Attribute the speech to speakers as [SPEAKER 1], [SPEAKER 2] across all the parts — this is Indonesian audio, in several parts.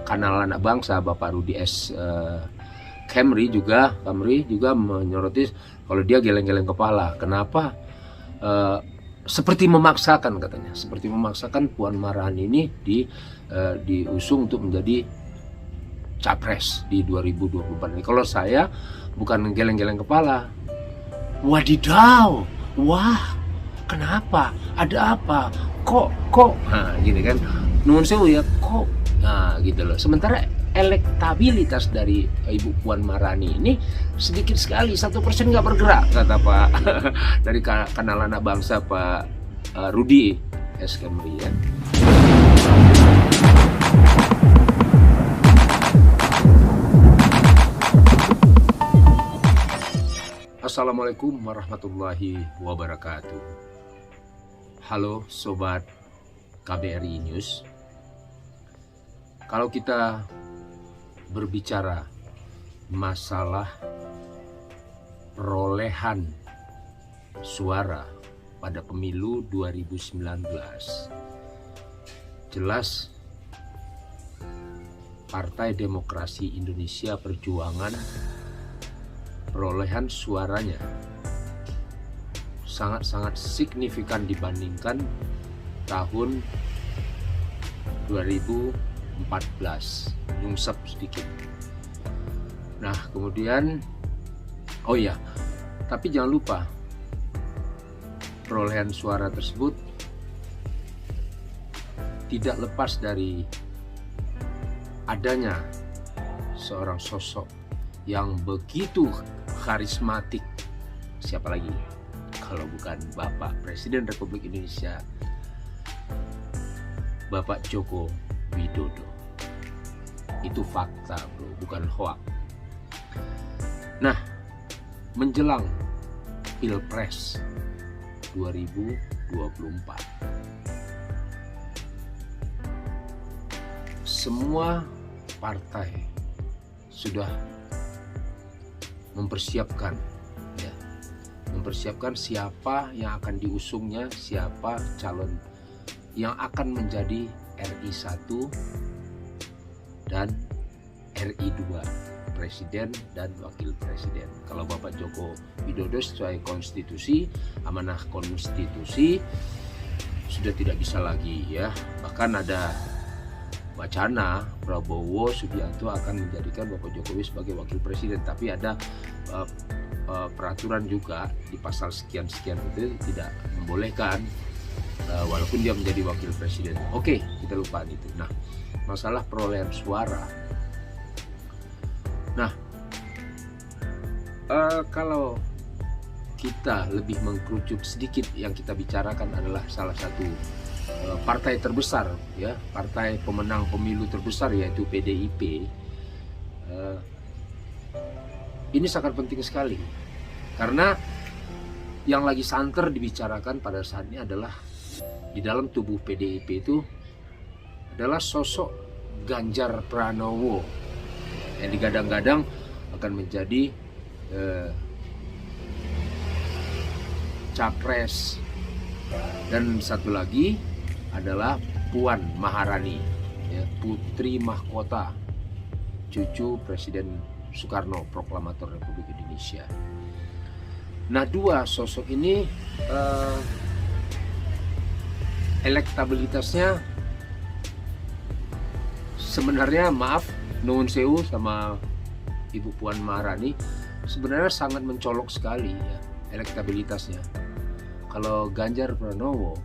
[SPEAKER 1] Kanal Anak Bangsa Bapak Rudi S. Kamri juga menyoroti kalau dia geleng-geleng kepala. Kenapa? Seperti memaksakan katanya, seperti memaksakan Puan Maharani ini diusung untuk menjadi capres di 2024 ini. Kalau saya bukan geleng-geleng kepala, wadidaw, wah, kenapa? Ada apa? Kok? Nah, gini kan, nuwun sewu ya, kok? Nah, gitu loh. Sementara elektabilitas dari Ibu Puan Maharani ini sedikit sekali, 1% nggak bergerak, kata Pak dari Kanal Anak Bangsa Pak Rudi S. Kamri ya. Assalamualaikum warahmatullahi wabarakatuh. Halo Sobat KBRI News. Kalau kita berbicara masalah perolehan suara pada pemilu 2019, jelas Partai Demokrasi Indonesia Perjuangan perolehan suaranya sangat-sangat signifikan dibandingkan tahun 2014, nyungsep sedikit. Nah kemudian, oh ya, tapi jangan lupa perolehan suara tersebut tidak lepas dari adanya seorang sosok yang begitu karismatik. Siapa lagi kalau bukan Bapak Presiden Republik Indonesia, Bapak Joko Widodo. Itu fakta bro, bukan hoax. Nah, menjelang Pilpres 2024, semua partai sudah mempersiapkan siapa yang akan diusungnya, siapa calon yang akan menjadi RI 1 dan RI 2, Presiden dan Wakil Presiden. Kalau Bapak Joko Widodo sesuai konstitusi, amanah konstitusi, sudah tidak bisa lagi ya. Bahkan ada wacana Prabowo Subianto akan menjadikan Bapak Jokowi sebagai Wakil Presiden, tapi ada peraturan juga di pasal sekian-sekian itu tidak membolehkan walaupun dia menjadi Wakil Presiden. Oke, kita lupa itu. Nah, masalah perolehan suara. Nah, kalau kita lebih mengkerucut sedikit, yang kita bicarakan adalah salah satu partai terbesar ya, partai pemenang pemilu terbesar yaitu PDIP. Ini sangat penting sekali karena yang lagi santer dibicarakan pada saat ini adalah di dalam tubuh PDIP itu adalah sosok Ganjar Pranowo yang digadang-gadang akan menjadi capres, dan satu lagi adalah Puan Maharani ya, putri mahkota cucu Presiden Soekarno, proklamator Republik Indonesia. Nah, dua sosok ini elektabilitasnya sebenarnya, maaf, nuwun sewu sama Ibu Puan Maharani, sebenarnya sangat mencolok sekali ya elektabilitasnya. Kalau Ganjar Pranowo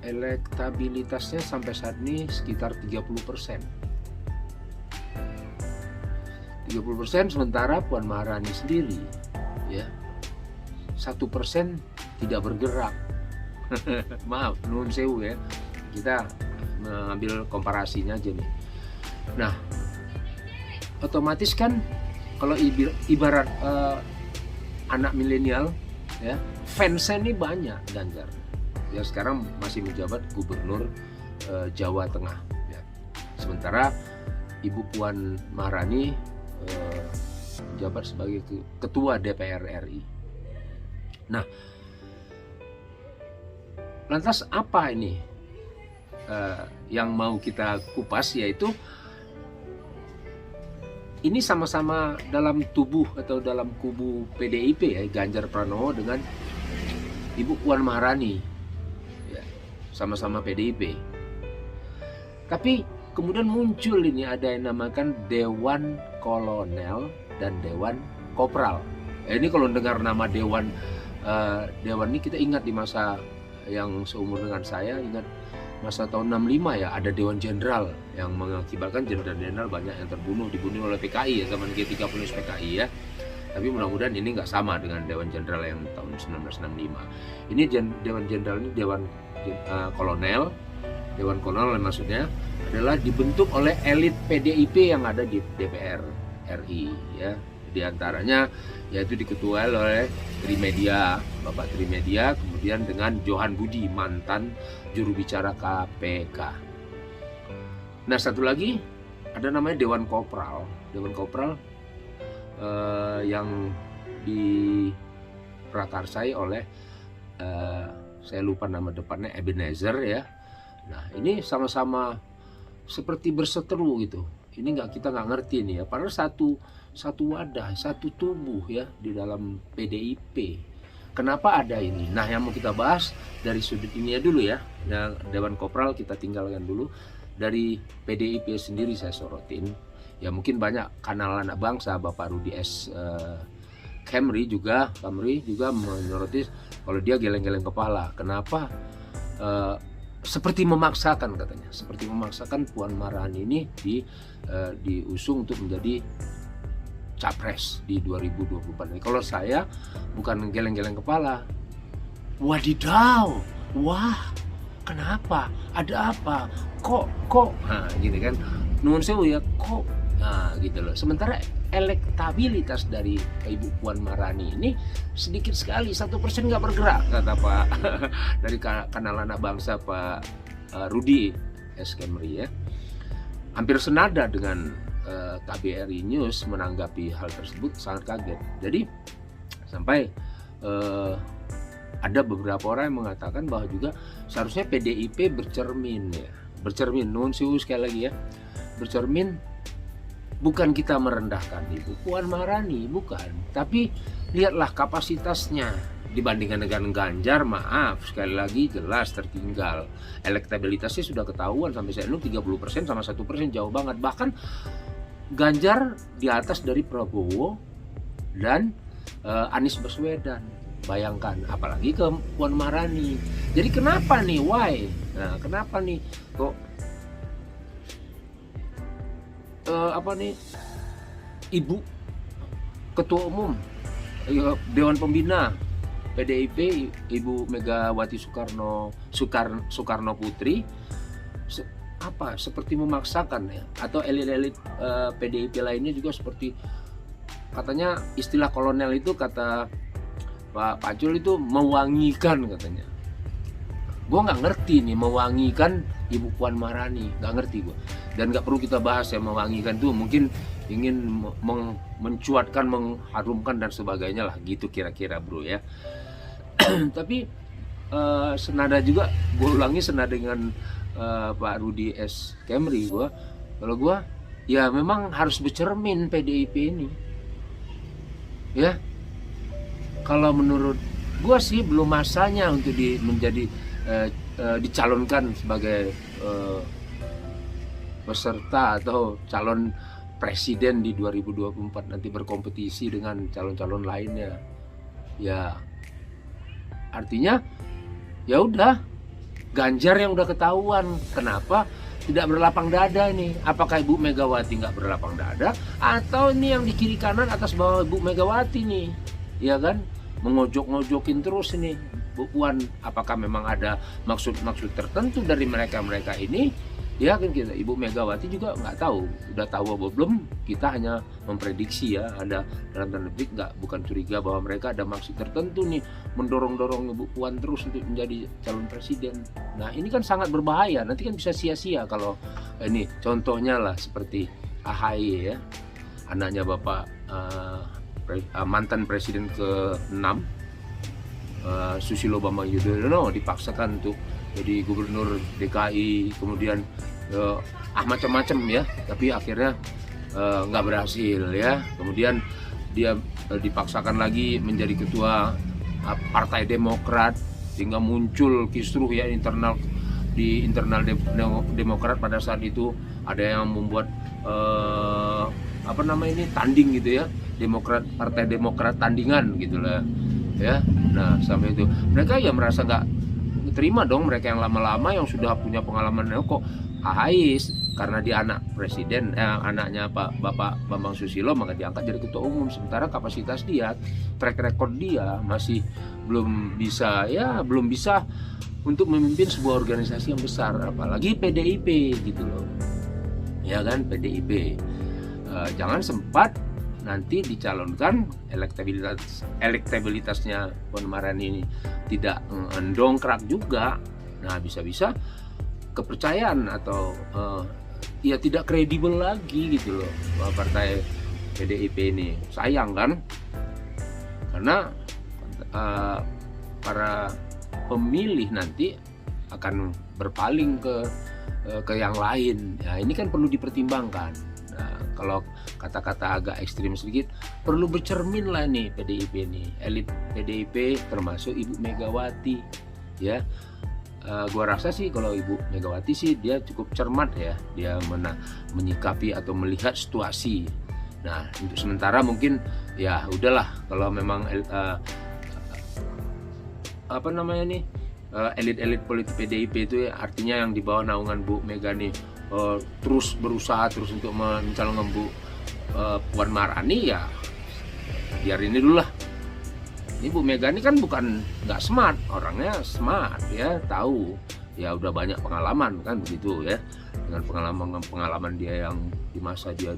[SPEAKER 1] elektabilitasnya sampai saat ini sekitar 30%. 30%, sementara Puan Maharani sendiri ya 1% tidak bergerak. Maaf, nuwun sewu ya. Kita mengambil komparasinya aja nih. Nah, otomatis kan kalau ibarat anak milenial ya, fansnya ini banyak Ganjar. Ya sekarang masih menjabat gubernur Jawa Tengah ya. Sementara Ibu Puan Maharani menjabat sebagai ketua DPR RI. Nah, lantas apa ini yang mau kita kupas, yaitu ini sama-sama dalam tubuh atau dalam kubu PDIP ya, Ganjar Pranowo dengan Ibu Puan Maharani ya, sama-sama PDIP. Tapi kemudian muncul ini ada yang namakan Dewan Kolonel dan Dewan Kopral. Ini kalau dengar nama Dewan ini kita ingat di masa yang seumur dengan saya, ingat masa tahun 65 ya, ada Dewan Jenderal yang mengakibatkan jenderal-jenderal banyak yang dibunuh oleh PKI ya, zaman G30 PKI ya. Tapi mudah-mudahan ini nggak sama dengan Dewan Jenderal yang tahun 1965. Ini Dewan Jenderal ini Dewan Kolonel. Dewan Kolonel maksudnya adalah dibentuk oleh elit PDIP yang ada di DPR RI ya. Di antaranya yaitu diketuai oleh Trimedia, Bapak Trimedia, kemudian dengan Johan Budi, mantan juru bicara KPK. Nah, satu lagi ada namanya Dewan Kopral. Dewan Kopral yang diprakarsai oleh saya lupa nama depannya, Ebenezer ya. Nah, ini sama-sama seperti berseteru gitu. Ini kita nggak ngerti nih ya. Padahal satu wadah, satu tubuh ya di dalam PDIP. Kenapa ada ini? Nah, yang mau kita bahas dari sudut ini ya dulu ya. Nah, Dewan Kopral kita tinggalkan dulu. Dari PDIP sendiri saya sorotin. Ya mungkin banyak kanal anak bangsa, Bapak Rudi S. Camry juga menyoroti kalau dia geleng-geleng kepala. Kenapa? Seperti memaksakan katanya. Seperti memaksakan Puan Maharani ini diusung untuk menjadi capres di 2024 ini. Kalau saya bukan geleng-geleng kepala. Wadidaw, wah, kenapa? Ada apa? Kok? Nah, gini kan. Nuhun sewu ya, kok? Nah, gitu loh. Sementara elektabilitas dari Ibu Puan Maharani ini sedikit sekali, 1% nggak bergerak, kata Pak dari kanal anak bangsa Pak Rudi S. Camry ya. Hampir senada dengan KBRI News menanggapi hal tersebut, sangat kaget. Jadi sampai ada beberapa orang yang mengatakan bahwa juga seharusnya PDIP bercermin, nuhun sewu sekali lagi ya, bercermin. Bukan kita merendahkan Ibu Puan Maharani, bukan, tapi lihatlah kapasitasnya dibandingkan dengan Ganjar. Maaf sekali lagi, jelas tertinggal. Elektabilitasnya sudah ketahuan, sampai saya 30% sama 1%, jauh banget. Bahkan Ganjar di atas dari Prabowo dan Anies Baswedan. Bayangkan, apalagi ke Puan Maharani. Jadi kenapa nih? Why? Nah, kenapa nih kok Ibu Ketua Umum Dewan Pembina PDIP, Ibu Megawati Soekarno Putri seperti memaksakan ya, atau elit-elit PDIP lainnya juga seperti, katanya istilah kolonel itu kata Pak Pacul itu mewangikan katanya. Gue nggak ngerti nih mewangikan Ibu Puan Maharani, nggak ngerti gue, dan nggak perlu kita bahas ya. Mewangikan tuh mungkin ingin mencuatkan, mengharumkan dan sebagainya lah gitu kira-kira bro ya. Tapi senada juga, gue ulangi, senada dengan Pak Rudi S. Camry, kalau gue ya memang harus bercermin PDIP ini ya. Kalau menurut gue sih belum masanya untuk menjadi dicalonkan sebagai peserta atau calon presiden di 2024 nanti, berkompetisi dengan calon-calon lainnya. Ya artinya ya udah, Ganjar yang udah ketahuan, kenapa tidak berlapang dada nih? Apakah Ibu Megawati nggak berlapang dada, atau ini yang di kiri kanan atas bawah Ibu Megawati nih, ya kan, mengojok-ngojokin terus ini Bu Puan? Apakah memang ada maksud tertentu dari mereka ini? Ya kan, kita Ibu Megawati juga nggak tahu, udah tahu apa belum, kita hanya memprediksi ya. Ada dalam tanda petik bukan curiga bahwa mereka ada maksud tertentu nih, mendorong Ibu Puan terus untuk menjadi calon presiden. Nah ini kan sangat berbahaya, nanti kan bisa sia-sia kalau ini contohnya lah seperti AHY ya, anaknya Bapak mantan presiden ke-6 Susilo Bambang Yudhoyono dipaksakan untuk jadi gubernur DKI, kemudian macam-macam ya, tapi akhirnya nggak berhasil ya. Kemudian dia dipaksakan lagi menjadi ketua Partai Demokrat, sehingga muncul kisruh ya di internal Demokrat pada saat itu. Ada yang membuat tanding gitu ya, Partai Demokrat tandingan gitulah ya. Nah sampai itu mereka ya merasa nggak terima dong, mereka yang lama-lama yang sudah punya pengalaman kok AHY karena dia anak presiden, anaknya Bapak Bambang Susilo, maka diangkat jadi ketua umum. Sementara kapasitas dia, track record dia masih belum bisa untuk memimpin sebuah organisasi yang besar, apalagi PDIP gitu loh ya kan. PDIP jangan sempat nanti dicalonkan elektabilitasnya Puan Maharani ini tidak mendongkrak juga. Nah bisa-bisa kepercayaan atau tidak kredibel lagi gitu loh partai PDIP ini. Sayang kan, karena para pemilih nanti akan berpaling ke yang lain. Nah ini kan perlu dipertimbangkan. Nah, kalau kata-kata agak ekstrim sedikit, perlu bercermin lah nih PDIP ini, elit PDIP termasuk Ibu Megawati ya. Gua rasa sih kalau Ibu Megawati sih dia cukup cermat ya, dia menyikapi atau melihat situasi. Nah untuk sementara mungkin ya udahlah, kalau memang elit-elit politik PDIP itu ya, artinya yang di bawah naungan Bu Mega nih terus berusaha untuk mencalonkan Puan Maharani, ya biar ini dulu lah. Ini Bu Mega ini kan bukan nggak smart, orangnya smart ya, tahu ya, udah banyak pengalaman kan begitu ya. Dengan pengalaman dia yang di masa dia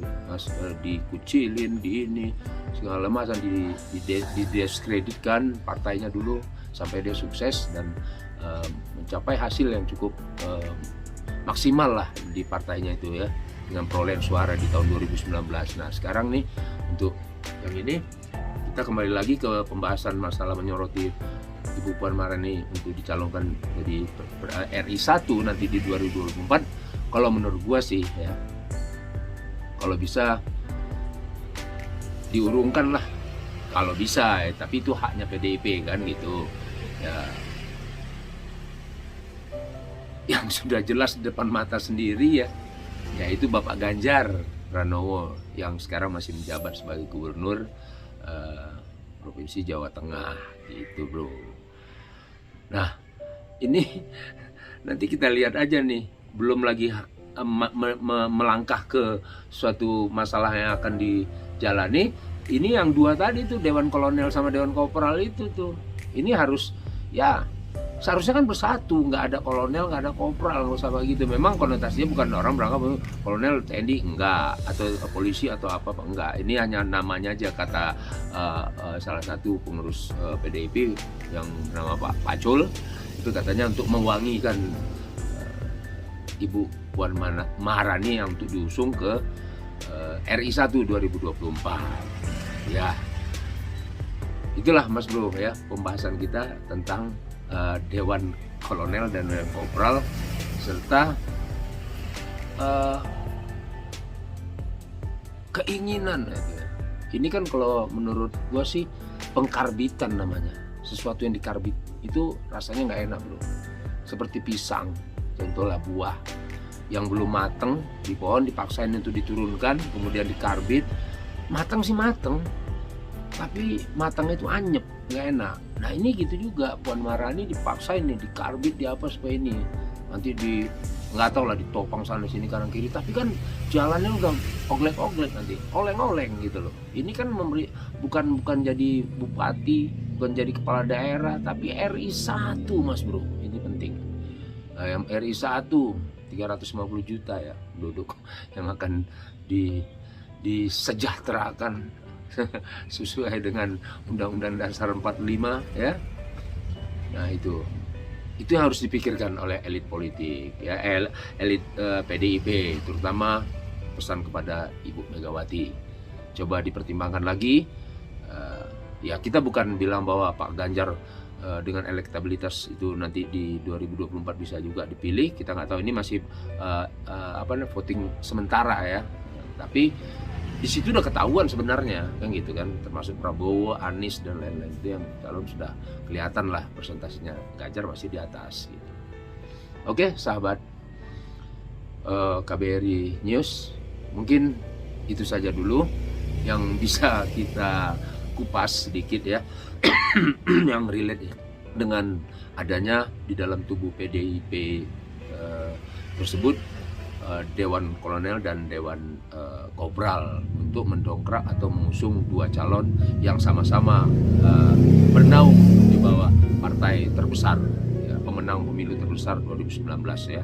[SPEAKER 1] dikucilin, di ini segala macam, didiskreditkan partainya dulu sampai dia sukses dan mencapai hasil yang cukup maksimal lah di partainya itu ya, dengan perolehan suara di tahun 2019. Nah sekarang nih untuk yang ini kita kembali lagi ke pembahasan masalah menyoroti Ibu Puan Maharani untuk dicalonkan jadi RI 1 nanti di 2024. Kalau menurut gua sih ya, kalau bisa diurungkan lah kalau bisa ya, tapi itu haknya PDIP kan gitu ya. Yang sudah jelas di depan mata sendiri ya, yaitu Bapak Ganjar Pranowo yang sekarang masih menjabat sebagai gubernur Provinsi Jawa Tengah gitu bro. Nah ini nanti kita lihat aja nih, belum lagi melangkah ke suatu masalah yang akan dijalani. Ini yang dua tadi tuh, Dewan Kolonel sama Dewan Kopral itu tuh, ini harus ya seharusnya kan bersatu, nggak ada kolonel, nggak ada kopral, nggak usah begitu. Memang konotasinya bukan orang berangkat kolonel TNI enggak, atau polisi atau apa enggak. Ini hanya namanya aja, kata salah satu pengurus PDIP yang bernama Pak Pacul itu, katanya untuk mewangikan Ibu Puan Maharani yang untuk diusung ke RI 1 2024 ya. Itulah Mas Bro ya pembahasan kita tentang Dewan Kolonel dan Dewan Kopral serta keinginan. Ini kan kalau menurut gua sih pengkarbitan namanya. Sesuatu yang dikarbit itu rasanya nggak enak bro. Seperti pisang, contohnya buah yang belum mateng di pohon dipaksain untuk diturunkan, kemudian dikarbit. Mateng sih mateng, tapi matangnya itu anyep, nggak enak. Nah ini gitu juga, Puan Maharani dipaksain nih, dikarbit, di apa supaya ini nanti nggak tahu lah ditopang sana sini kanan kiri, tapi kan jalannya udah oglek-oglek, nanti oleng-oleng gitu loh. Ini kan bukan jadi bupati, bukan jadi kepala daerah, tapi RI 1 Mas Bro, ini penting. Yang RI 1 350 juta ya penduduk yang akan disejahterakan sesuai dengan Undang-Undang Dasar 45 ya. Nah itu yang harus dipikirkan oleh elit politik ya, elit PDIP, terutama pesan kepada Ibu Megawati. Coba dipertimbangkan lagi. Ya kita bukan bilang bahwa Pak Ganjar dengan elektabilitas itu nanti di 2024 bisa juga dipilih. Kita nggak tahu, ini masih voting sementara ya, tapi di situ udah ketahuan sebenarnya kan gitu kan, termasuk Prabowo, Anies dan lain-lain, itu yang calon sudah kelihatan lah persentasenya. Ganjar masih di atas gitu. Oke sahabat KBRI News, mungkin itu saja dulu yang bisa kita kupas sedikit ya yang relate dengan adanya di dalam tubuh PDIP tersebut Dewan Kolonel dan Dewan Kopral untuk mendongkrak atau mengusung dua calon yang sama-sama bernaung di bawah partai terbesar ya, pemenang pemilu terbesar 2019 ya,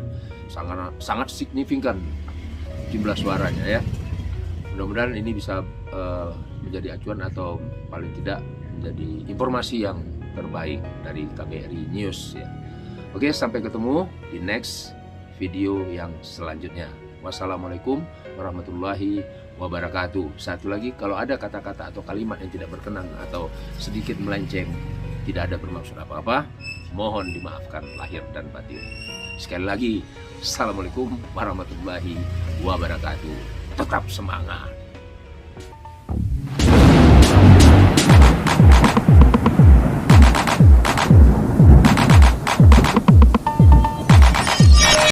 [SPEAKER 1] sangat signifikan jumlah suaranya ya. Mudah-mudahan ini bisa menjadi acuan atau paling tidak menjadi informasi yang terbaik dari KBRI News ya. Oke, sampai ketemu di next video yang selanjutnya. Wassalamualaikum warahmatullahi wabarakatuh. Satu lagi, kalau ada kata-kata atau kalimat yang tidak berkenan atau sedikit melenceng, tidak ada bermaksud apa-apa, mohon dimaafkan lahir dan batin. Sekali lagi, assalamualaikum warahmatullahi wabarakatuh. Tetap semangat.